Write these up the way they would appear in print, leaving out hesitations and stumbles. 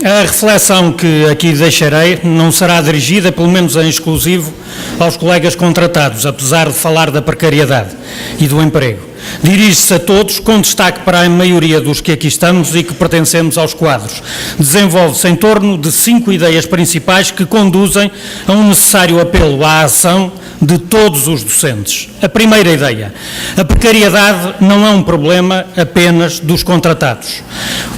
A reflexão que aqui deixarei não será dirigida, pelo menos em exclusivo, aos colegas contratados, apesar de falar da precariedade e do emprego. Dirige-se a todos, com destaque para a maioria dos que aqui estamos e que pertencemos aos quadros. Desenvolve-se em torno de 5 ideias principais que conduzem a um necessário apelo à ação de todos os docentes. A primeira ideia: a precariedade não é um problema apenas dos contratados.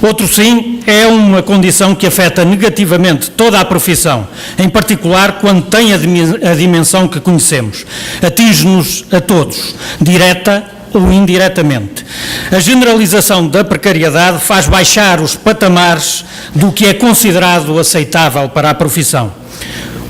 Outro sim, é uma condição que afeta negativamente toda a profissão, em particular quando tem a dimensão que conhecemos. Atinge-nos a todos, direta ou indiretamente. A generalização da precariedade faz baixar os patamares do que é considerado aceitável para a profissão,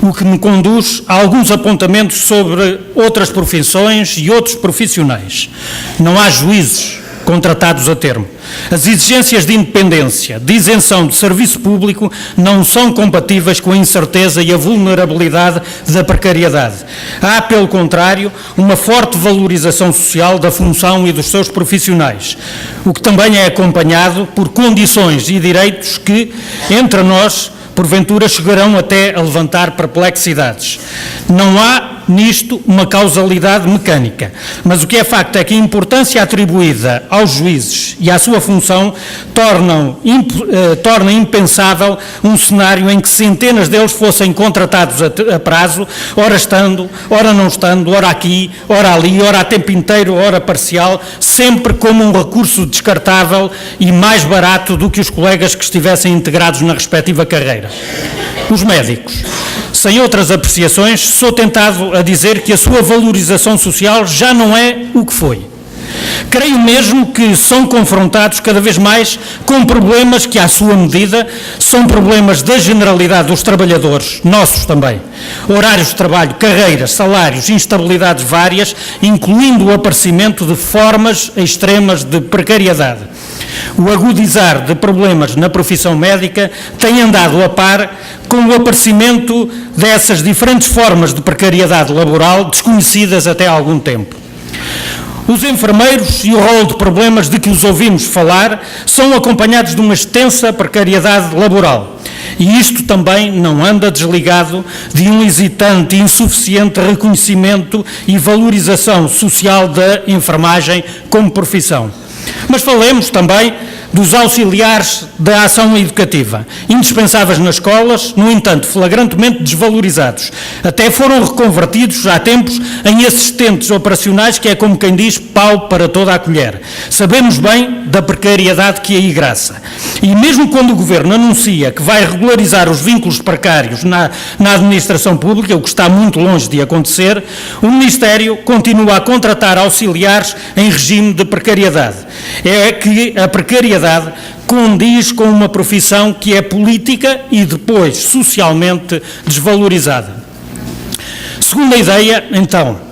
o que me conduz a alguns apontamentos sobre outras profissões e outros profissionais. Não há juízes contratados a termo. As exigências de independência, de isenção de serviço público não são compatíveis com a incerteza e a vulnerabilidade da precariedade. Há, pelo contrário, uma forte valorização social da função e dos seus profissionais, o que também é acompanhado por condições e direitos que, entre nós, porventura chegarão até a levantar perplexidades. Não há nisto uma causalidade mecânica, mas o que é facto é que a importância atribuída aos juízes e à sua função torna impensável um cenário em que centenas deles fossem contratados a prazo, ora estando, ora não estando, ora aqui, ora ali, ora a tempo inteiro, ora parcial, sempre como um recurso descartável e mais barato do que os colegas que estivessem integrados na respectiva carreira. Os médicos. Sem outras apreciações, sou tentado a dizer que a sua valorização social já não é o que foi. Creio mesmo que são confrontados cada vez mais com problemas que, à sua medida, são problemas da generalidade dos trabalhadores, nossos também. Horários de trabalho, carreiras, salários, instabilidades várias, incluindo o aparecimento de formas extremas de precariedade. O agudizar de problemas na profissão médica tem andado a par com o aparecimento dessas diferentes formas de precariedade laboral desconhecidas até há algum tempo. Os enfermeiros e o rol de problemas de que os ouvimos falar são acompanhados de uma extensa precariedade laboral. E isto também não anda desligado de um hesitante e insuficiente reconhecimento e valorização social da enfermagem como profissão. Mas falemos também dos auxiliares da ação educativa, indispensáveis nas escolas, no entanto, flagrantemente desvalorizados. Até foram reconvertidos há tempos em assistentes operacionais, que é como quem diz, pau para toda a colher. Sabemos bem da precariedade que aí graça. E mesmo quando o Governo anuncia que vai regularizar os vínculos precários na administração pública, o que está muito longe de acontecer, o Ministério continua a contratar auxiliares em regime de precariedade. É que a precariedade condiz com uma profissão que é política e depois socialmente desvalorizada. Segunda ideia, então,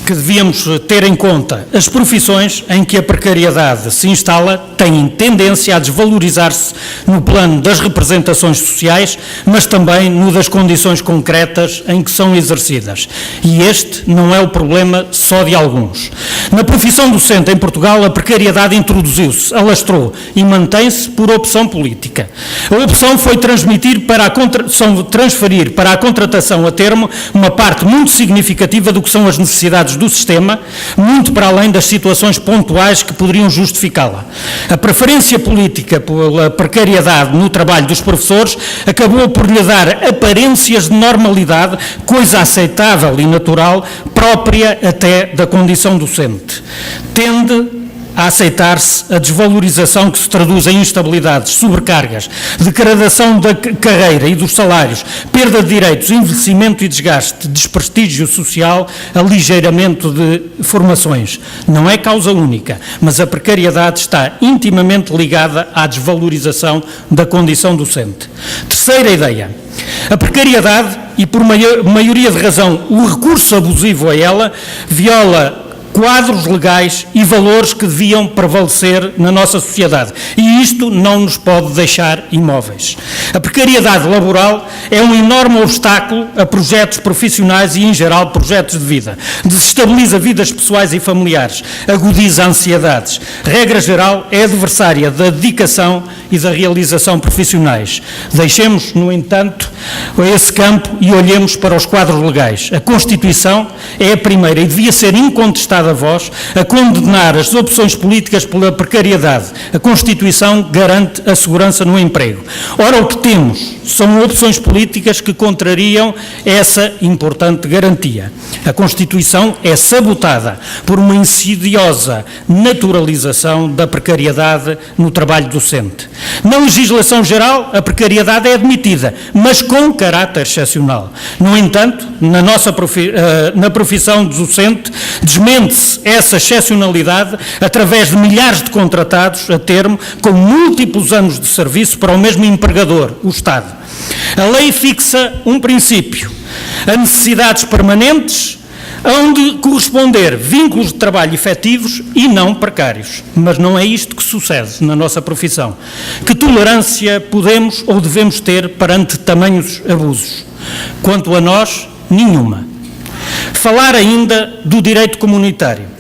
que devíamos ter em conta: as profissões em que a precariedade se instala têm tendência a desvalorizar-se no plano das representações sociais, mas também no das condições concretas em que são exercidas. E este não é o problema só de alguns. Na profissão docente em Portugal, a precariedade introduziu-se, alastrou e mantém-se por opção política. A opção foi transferir para a contratação a termo uma parte muito significativa do que são as necessidades do sistema, muito para além das situações pontuais que poderiam justificá-la. A preferência política pela precariedade no trabalho dos professores acabou por lhe dar aparências de normalidade, coisa aceitável e natural, própria até da condição docente. Tende a aceitar-se a desvalorização que se traduz em instabilidades, sobrecargas, degradação da carreira e dos salários, perda de direitos, envelhecimento e desgaste, desprestígio social, aligeiramento de formações. Não é causa única, mas a precariedade está intimamente ligada à desvalorização da condição docente. Terceira ideia: a precariedade, e por maioria de razão o recurso abusivo a ela, viola quadros legais e valores que deviam prevalecer na nossa sociedade. E isto não nos pode deixar imóveis. A precariedade laboral é um enorme obstáculo a projetos profissionais e, em geral, projetos de vida. Desestabiliza vidas pessoais e familiares, agudiza ansiedades. Regra geral, é adversária da dedicação e da realização profissionais. Deixemos, no entanto, esse campo e olhemos para os quadros legais. A Constituição é a primeira e devia ser incontestada voz a condenar as opções políticas pela precariedade. A Constituição garante a segurança no emprego. Ora, o que temos são opções políticas que contrariam essa importante garantia. A Constituição é sabotada por uma insidiosa naturalização da precariedade no trabalho docente. Na legislação geral, a precariedade é admitida, mas com caráter excepcional. No entanto, na profissão docente, desmente-se essa excepcionalidade através de milhares de contratados a termo com múltiplos anos de serviço para o mesmo empregador, o Estado. A lei fixa um princípio: a necessidades permanentes hão de corresponder vínculos de trabalho efetivos e não precários. Mas não é isto que sucede na nossa profissão. Que tolerância podemos ou devemos ter perante tamanhos abusos? Quanto a nós, nenhuma. Falar ainda do direito comunitário.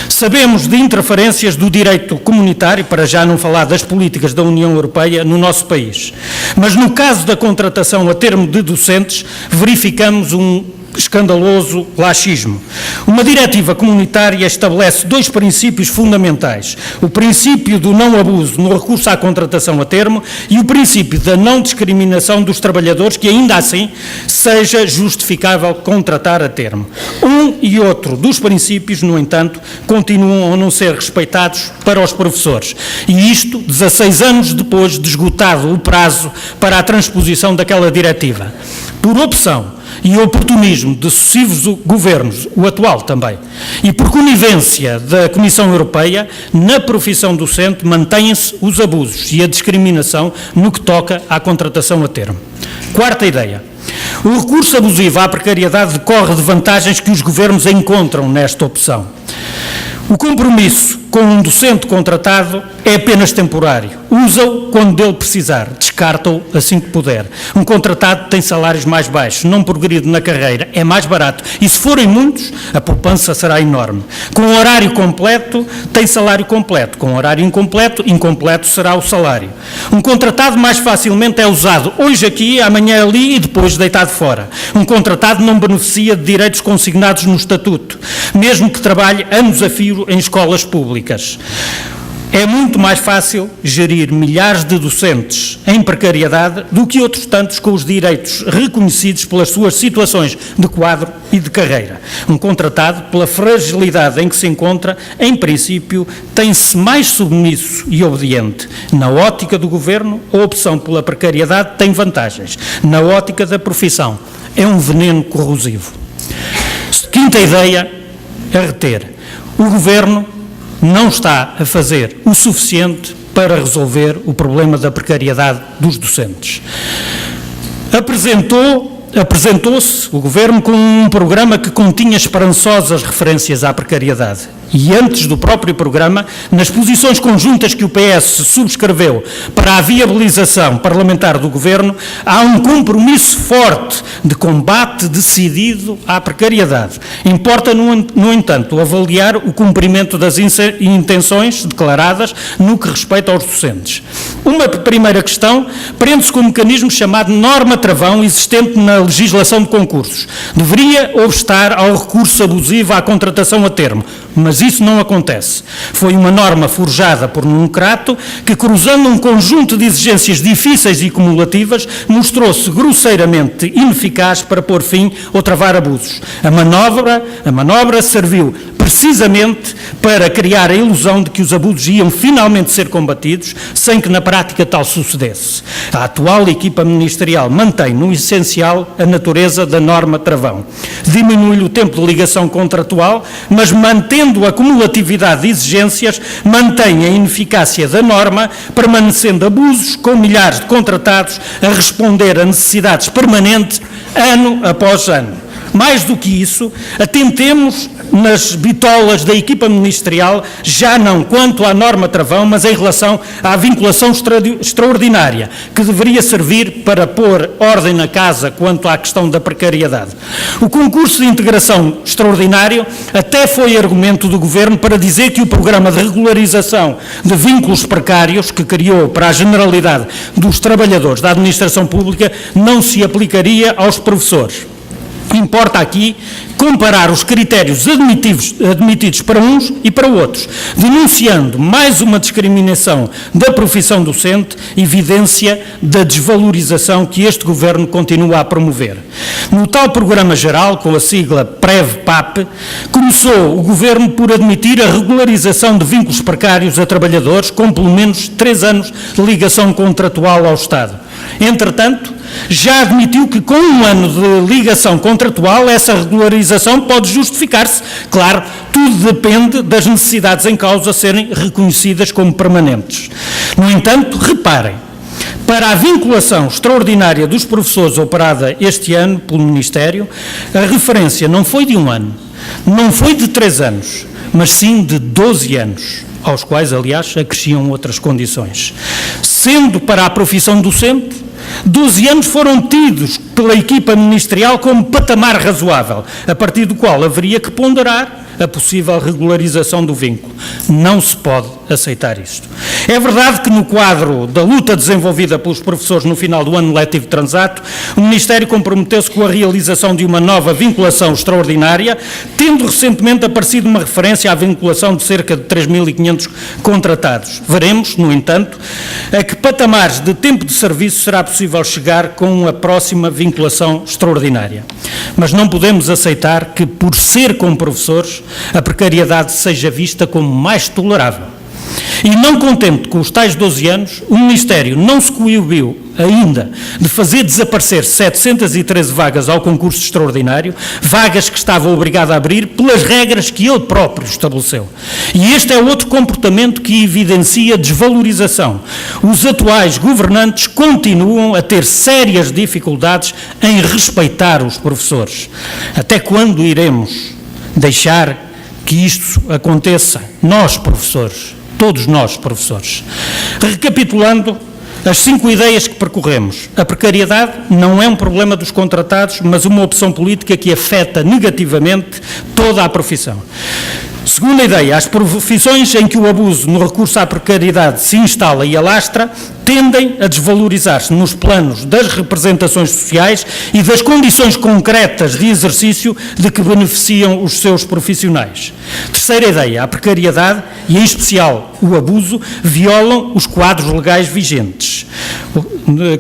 Sabemos de interferências do direito comunitário, para já não falar das políticas da União Europeia no nosso país. Mas no caso da contratação a termo de docentes, verificamos um escandaloso laxismo. Uma diretiva comunitária estabelece dois princípios fundamentais: o princípio do não abuso no recurso à contratação a termo e o princípio da não discriminação dos trabalhadores, que ainda assim seja justificável contratar a termo. Um e outro dos princípios, no entanto, continuam a não ser respeitados para os professores. E isto 16 anos depois de esgotado o prazo para a transposição daquela diretiva. Por opção e oportunismo de sucessivos governos, o atual também, e por conivência da Comissão Europeia, na profissão docente mantêm-se os abusos e a discriminação no que toca à contratação a termo. Quarta ideia: o recurso abusivo à precariedade decorre de vantagens que os governos encontram nesta opção. O compromisso com um docente contratado é apenas temporário. Usa-o quando dele precisar, descarta-o assim que puder. Um contratado tem salários mais baixos, não progride na carreira, é mais barato e, se forem muitos, a poupança será enorme. Com horário completo, tem salário completo. Com horário incompleto, incompleto será o salário. Um contratado mais facilmente é usado hoje aqui, amanhã ali e depois deitado fora. Um contratado não beneficia de direitos consignados no Estatuto, mesmo que trabalhe anos a fio em escolas públicas. É muito mais fácil gerir milhares de docentes em precariedade do que outros tantos com os direitos reconhecidos pelas suas situações de quadro e de carreira. Um contratado, pela fragilidade em que se encontra, em princípio, tem-se mais submisso e obediente. Na ótica do governo, a opção pela precariedade tem vantagens. Na ótica da profissão, é um veneno corrosivo. Quinta ideia a reter: o governo não está a fazer o suficiente para resolver o problema da precariedade dos docentes. Apresentou-se o Governo com um programa que continha esperançosas referências à precariedade. E antes do próprio programa, nas posições conjuntas que o PS subscreveu para a viabilização parlamentar do Governo, há um compromisso forte de combate decidido à precariedade. Importa, no entanto, avaliar o cumprimento das intenções declaradas no que respeita aos docentes. Uma primeira questão prende-se com um mecanismo chamado norma-travão existente na legislação de concursos. Deveria obstar ao recurso abusivo à contratação a termo, mas isso não acontece. Foi uma norma forjada por um crato que, cruzando um conjunto de exigências difíceis e cumulativas, mostrou-se grosseiramente ineficaz para pôr fim ou travar abusos. A manobra serviu precisamente para criar a ilusão de que os abusos iam finalmente ser combatidos, sem que na prática tal sucedesse. A atual equipa ministerial mantém, no essencial, a natureza da norma travão. Diminui o tempo de ligação contratual, mas mantendo a cumulatividade de exigências, mantém a ineficácia da norma, permanecendo abusos com milhares de contratados a responder a necessidades permanentes, ano após ano. Mais do que isso, atentemos nas bitolas da equipa ministerial, já não quanto à norma travão, mas em relação à vinculação extraordinária, que deveria servir para pôr ordem na casa quanto à questão da precariedade. O concurso de integração extraordinário até foi argumento do Governo para dizer que o programa de regularização de vínculos precários que criou para a generalidade dos trabalhadores da administração pública não se aplicaria aos professores. Importa aqui comparar os critérios admitidos para uns e para outros, denunciando mais uma discriminação da profissão docente, evidência da desvalorização que este Governo continua a promover. No tal programa geral, com a sigla PREV-PAP, começou o Governo por admitir a regularização de vínculos precários a trabalhadores com pelo menos 3 anos de ligação contratual ao Estado. Entretanto, já admitiu que com 1 ano de ligação contratual essa regularização pode justificar-se. Claro, tudo depende das necessidades em causa serem reconhecidas como permanentes. No entanto, reparem, para a vinculação extraordinária dos professores operada este ano pelo Ministério, a referência não foi de 1 ano, não foi de 3 anos, mas sim de 12 anos, aos quais, aliás, acresciam outras condições. Sendo para a profissão docente, 12 anos foram tidos pela equipa ministerial como patamar razoável, a partir do qual haveria que ponderar a possível regularização do vínculo. Não se pode aceitar isto. É verdade que no quadro da luta desenvolvida pelos professores no final do ano letivo transato, o Ministério comprometeu-se com a realização de uma nova vinculação extraordinária, tendo recentemente aparecido uma referência à vinculação de cerca de 3.500 contratados. Veremos, no entanto, a que patamares de tempo de serviço será possível chegar com a próxima vinculação extraordinária. Mas não podemos aceitar que, por ser com professores, a precariedade seja vista como mais tolerável. E não contente com os tais 12 anos, o Ministério não se coibiu ainda de fazer desaparecer 713 vagas ao concurso extraordinário, vagas que estava obrigado a abrir pelas regras que ele próprio estabeleceu. E este é outro comportamento que evidencia desvalorização. Os atuais governantes continuam a ter sérias dificuldades em respeitar os professores. Até quando iremos deixar que isto aconteça? Nós, professores, todos nós, professores. Recapitulando as 5 ideias que percorremos, a precariedade não é um problema dos contratados, mas uma opção política que afeta negativamente toda a profissão. Segunda ideia, as profissões em que o abuso no recurso à precariedade se instala e alastra tendem a desvalorizar-se nos planos das representações sociais e das condições concretas de exercício de que beneficiam os seus profissionais. Terceira ideia, a precariedade e, em especial, o abuso violam os quadros legais vigentes.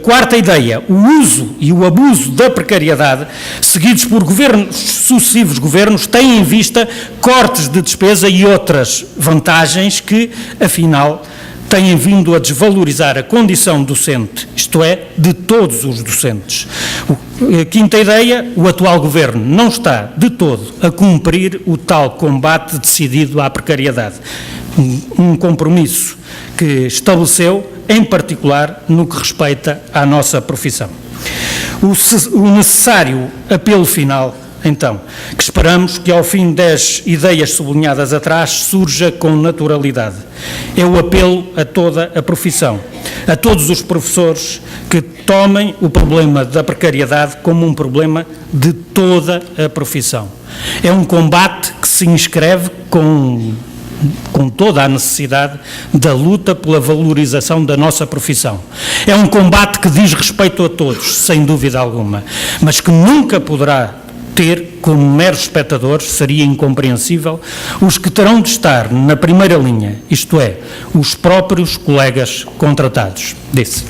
Quarta ideia, o uso e o abuso da precariedade, seguidos por sucessivos governos, têm em vista cortes de despesa e outras vantagens que, afinal, têm vindo a desvalorizar a condição docente, isto é, de todos os docentes. Quinta ideia, o atual Governo não está de todo a cumprir o tal combate decidido à precariedade, um compromisso que estabeleceu, em particular, no que respeita à nossa profissão. O necessário apelo final, então, que esperamos que ao fim das ideias sublinhadas atrás surja com naturalidade. É o apelo a toda a profissão, a todos os professores que tomem o problema da precariedade como um problema de toda a profissão. É um combate que se inscreve com toda a necessidade da luta pela valorização da nossa profissão. É um combate que diz respeito a todos, sem dúvida alguma, mas que nunca poderá ter como meros espectadores, seria incompreensível, os que terão de estar na primeira linha, isto é, os próprios colegas contratados. Disse.